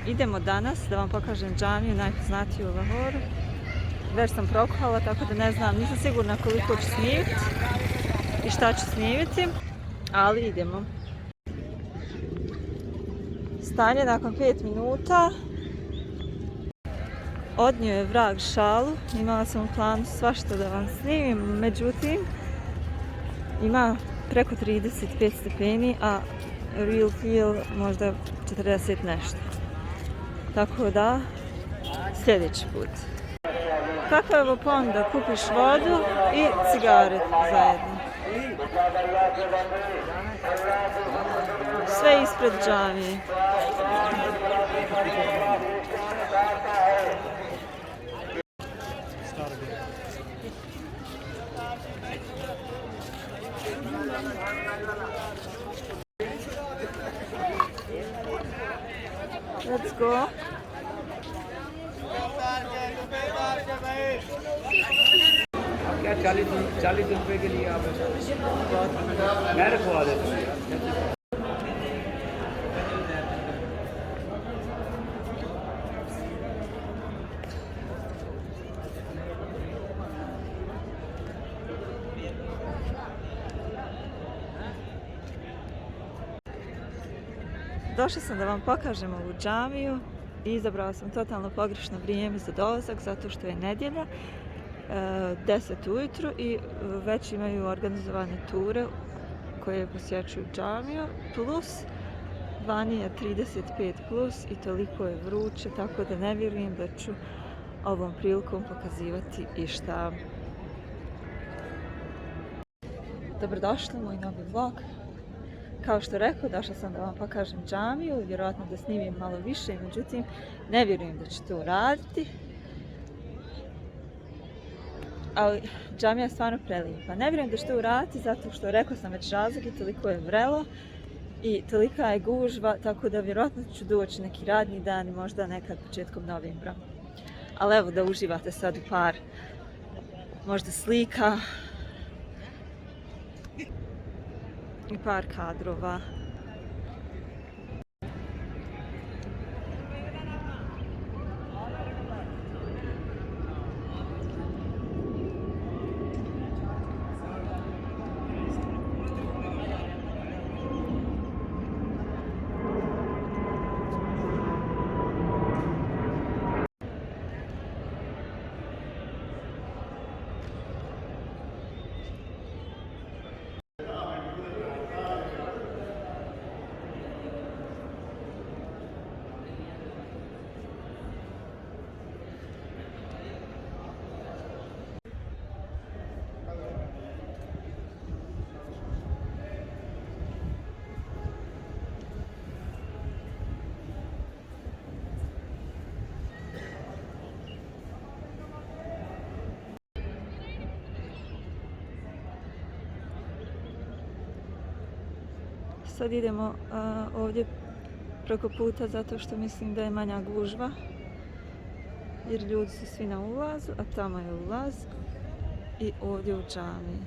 Idemo danas da vam pokažem džamiju najpoznatiju u Lahoru. Već sam prokuhala, tako da ne znam, nisam sigurna koliko ću snimiti i šta ću snimiti, ali idemo. Stanje nakon 5 minuta. Odnio je vrag šalu, imala sam u planu svašta da vam snimim, međutim ima preko 35 stepeni, a real feel možda 40 nešto. Tako da, sljedeći put. Kako je ovo ponuda? Kupiš vodu i cigare zajedno. Sve ispred džamije. Let's go. क्या 40 रुपए के लिए आप मैं रखवा देता हूँ। Došla sam da vam pokažem ovu džamiju i izabrala sam totalno pogrešno vrijeme za dolazak zato što je nedjelja, 10 ujutro i već imaju organizovane ture koje posjećuju džamiju, plus vani je 35 plus i toliko je vruće, tako da ne vjerujem da ću ovom prilikom pokazivati išta. Dobrodošli u moj novi vlog. Kao što rekao, došla sam da vam pokažem džamiju, vjerojatno da snimim malo više, međutim ne vjerujem da ću to uraditi. Ali džamija je stvarno prelijepa. Ne vjerujem da ću to uraditi zato što rekao sam već razlog i toliko je vrelo i tolika je gužva, tako da vjerojatno ću doći neki radni dan i možda nekad početkom novembra. Ali evo da uživate sad u par možda slika i par kadrova. Sad idemo ovdje preko puta zato što mislim da je manja gužva jer ljudi su svi na ulazu, a tamo je ulaz i ovdje u džamiji.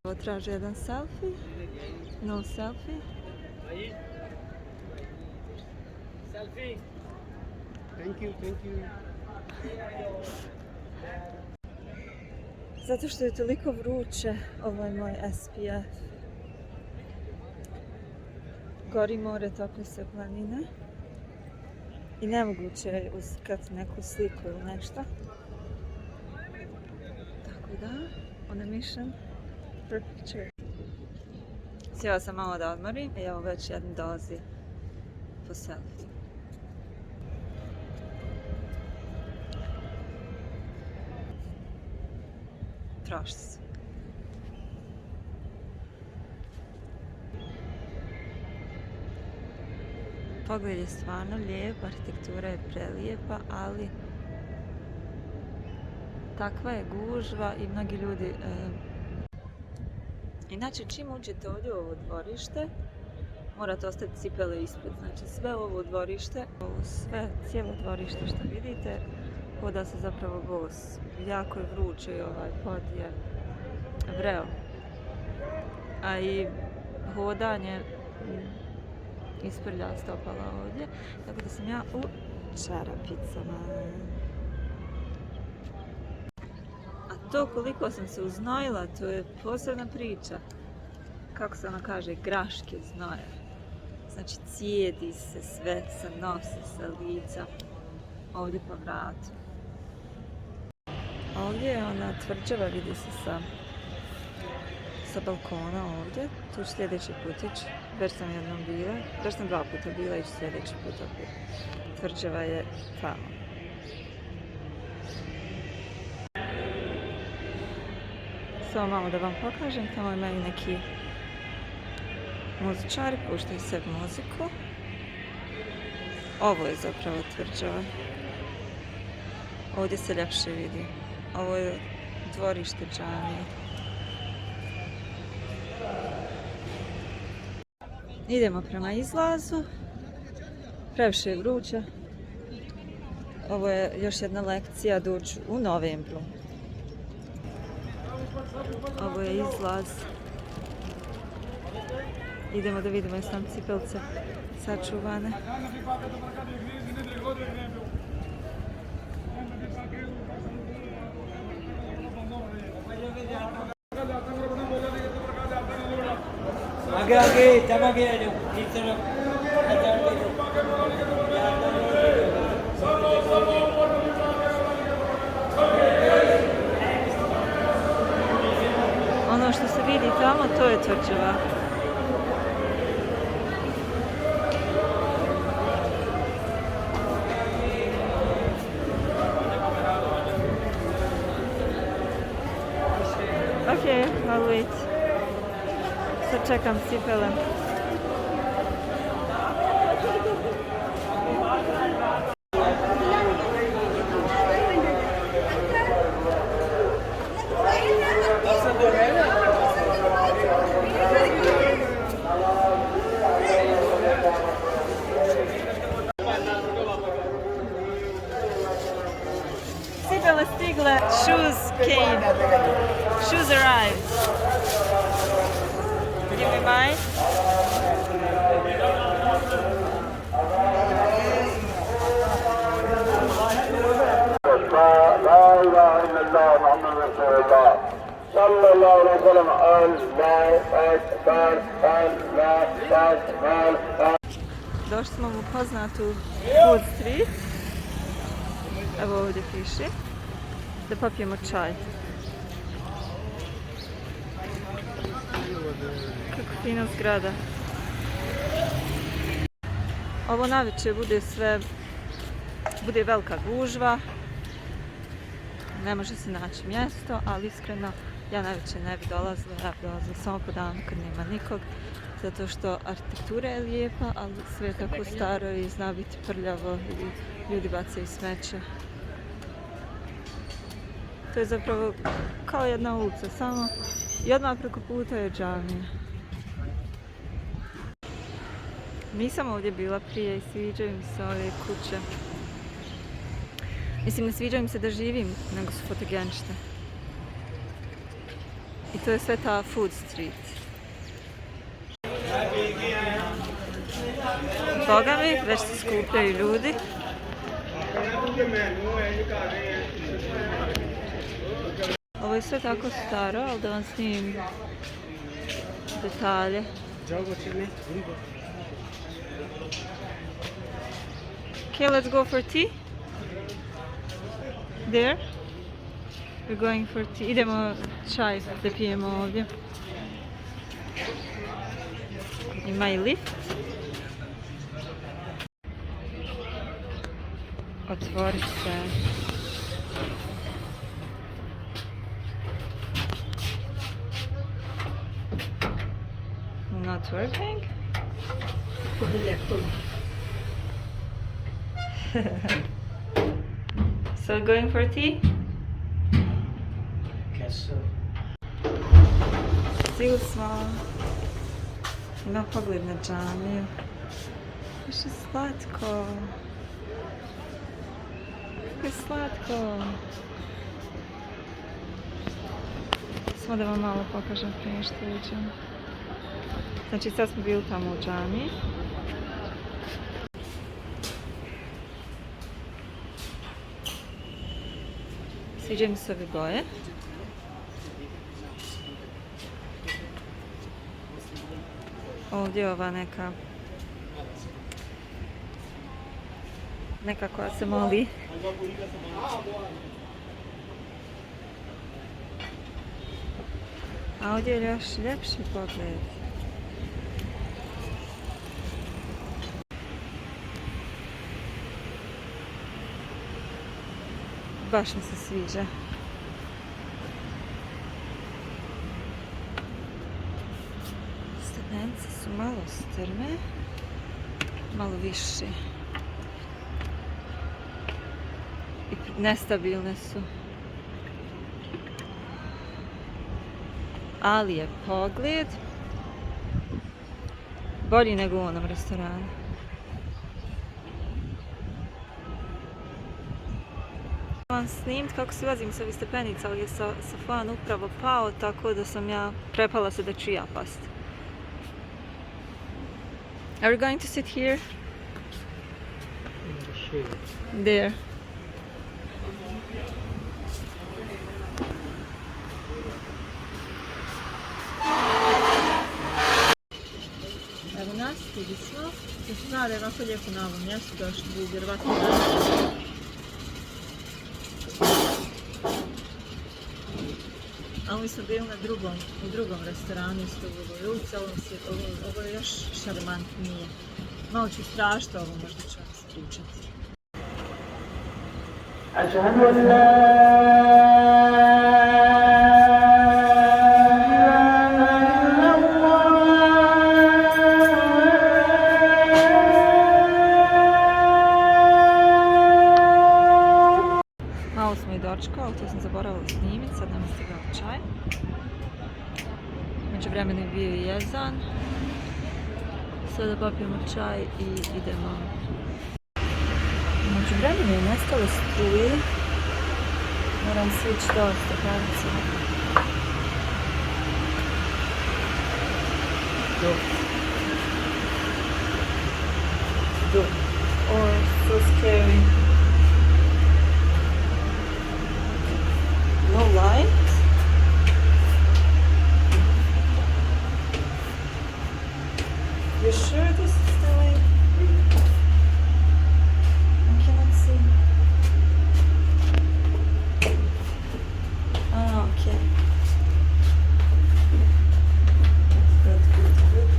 Ovo traži jedan selfie. No selfie. Selfie. Thank you. Zato što je toliko vruće, ovo je moj SPF. Gori more, tople se planine. I nemoguće je uskati neku sliku ili nešto. Tako da, on a mission for picture. Sjela sam malo da odmorim i evo već jedan dolazi po selfie. Troši se. Pogled je stvarno lijep, arhitektura je prelijepa, ali takva je gužva i mnogi ljudi... Inače, čim uđete ovdje u ovo dvorište, morate ostaviti cipele ispred. Znači, sve ovo dvorište, cijelo dvorište što vidite, hoda se zapravo bos. Jako je vruće i ovaj pod je vreo. A i hodanje isprlja stopala ovdje, tako da sam ja u čarapicama. A to koliko sam se uznojila, to je posebna priča. Kako se ona kaže, graške znoja. Znači cijedi se sve sa nosa, sa lica, ovdje po vratu. Ovdje je ona tvrđava, vidi se sa balkona ovdje. Tu ću sljedeći putić, već sam jednom bila, već sam 2 puta bila i sljedeći put opet. Tvrđava je tamo. Samo malo da vam pokažem, tamo imaju neki muzičari, puštaju se muziku. Ovo je zapravo tvrđava. Ovdje se ljepše vidi. Ovo je dvorište džamije. Idemo prema izlazu. Previše je vruće. Ovo je još jedna lekcija, doću u novembru. Ovo je izlaz. Idemo da vidimo jesu nam cipelce sačuvane. आगे चला गया जो इस तरफ Ono što se vidi tamo, to je tvrđava. Okay, I'll wait. Sad čekam cipele. Cipele stigle. Shoes came. Shoes arrived. Give me mine. Došli smo u poznatu Food Street. Evo ovdje piše. Da popijemo čaj. Kako fina zgrada. Ovo navečer bude velika gužva. Ne može se naći mjesto, ali iskreno ja navečer ne bi dolazila. Ja bi dolazila samo po danu kad nema nikog. Zato što arhitektura je lijepa, ali sve je tako staro i zna biti prljavo i ljudi bacaju smeće. To je zapravo kao jedna ulica, samo i odmah preko puta je džamija. Nisam ovdje bila prije i sviđaju mi se ove kuće. Mislim, ne sviđaju mi se da živim, nego su fotogenične. I to je sve ta Food Street. Boga mi, već se skupljaju ljudi. Ovo je sve tako staro, ali da vam snimim detalje. Okay, let's go for tea. There. We're going for tea. Idemo čaj da pijemo ovdje. Ima i lift. Otvori se. Not working? So going for tea? Guess so. Stigli smo na pogled na džamiju. Još je slatko. Kako je slatko. Samo da vam malo pokažem prije što uđem. Znači sad smo bili tamo u džamiji. Sviđaju mi se ove boje. Ovdje je ova neka koja se moli. A ovdje je još ljepši pogled. Baš mi se sviđa. Stepenice su malo strme, malo više. I nestabilne su. Ali je pogled bolji nego u onom restoranu. Vam snimiti kako silazim sa ovih stepenica, ali je safon upravo pao, tako da sam ja prepala se da ću ja pasti. Are we going to sit here? There. Evo nas, stigli smo. Da se zna da je ovako lijepo na ovom mjestu, došli bi vjerovatno danas. A mi smo bili u drugom restoranu isto u ovoj ulici, ovo je još šarmantnije. Malo ću istražiti ovo, možda ću vam se pričati. أشهد أن لا إله إلا الله. Malo smo i dočekali, to sam zaboravila snimiti, sad nam je stigao čaj. Među vremenu je bio i jezan. Sada popijemo čaj i idemo. Među vremenu je nestalo struje. Moram svići do stepenice. Oh, so scary. No light. You sure this is the way? I cannot see. Ah, okay. Good, good, good.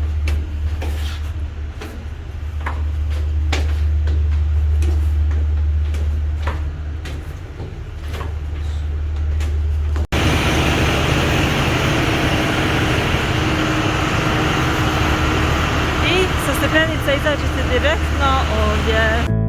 Stepenica izađete direktno ovdje.